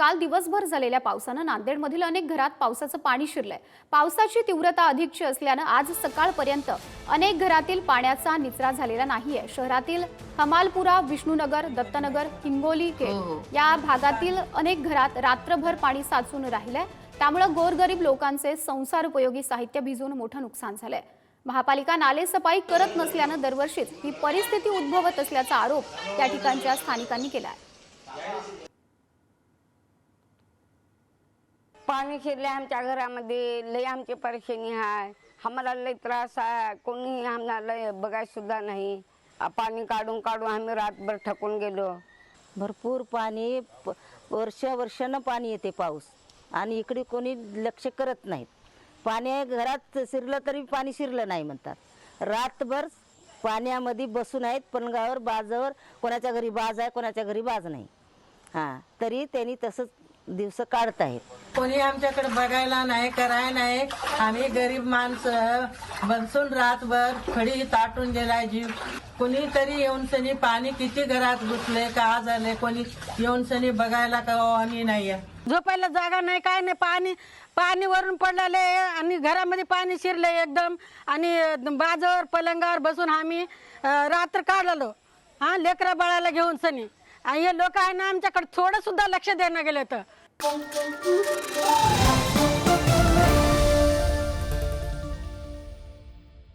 काल दिवसभर झालेल्या पावसानं नांदेडमधील अनेक घरात पावसाचं पाणी शिरलंय। पावसाची तीव्रता अधिकची असल्यानं आज सकाळपर्यंत अनेक घरातील पाण्याचा निचरा झालेला नाहीये। शहरातील हमालपुरा, विष्णुनगर, दत्तनगर, हिंगोली या भागातील अनेक घरात रात्रभर पाणी साचून राहिलंय। त्यामुळे गोरगरीब लोकांचे संसार उपयोगी साहित्य भिजून मोठं नुकसान झालंय। महापालिका नाले सफाई करत नसल्यानं दरवर्षीच ही परिस्थिती उद्भवत असल्याचा आरोप त्या ठिकाणच्या स्थानिकांनी केलाय। पाणी शिरले आमच्या घरामध्ये, लय आमची परेशानी आहे। आम्हाला लय त्रास आहे, कोणी आम्हाला बघाय सुद्धा नाही। पाणी काढून काढून आम्ही रातभर थकून गेलो। भरपूर पाणी वर्षानं पाणी येते पाऊस, आणि इकडे कोणी लक्ष करत नाहीत। पाणी घरात शिरलं तरी पाणी शिरलं नाही म्हणतात। रातभर पाण्यामध्ये बसून आहेत, पलंगावर बाजावर, कोणाच्या घरी बाज आहे कोणाच्या घरी बाज नाही। तरी त्यांनी तसंच दिवस काढत आहेत। कोणी आमच्याकडे बघायला नाही, करायला नाही। आम्ही गरीब माणसं बसून रातभर खडी ताटून गेलाय जीव। कोणीतरी येऊन सनी पाणी किती घरात घुसले, का झाले, कोणी येऊन सनी बघायला का आम्ही नाही। झोपायला जागा नाही, काय नाही। पाणी वरून पडलेले आणि घरामध्ये पाणी शिरले एकदम, आणि बाजावर पलंगावर बसून आम्ही रात्र काढलो। लेकरा बाळाला घेऊन सनी, आणि हे लोक आहे ना आमच्याकडे थोडं सुद्धा लक्ष देणं गेलं तर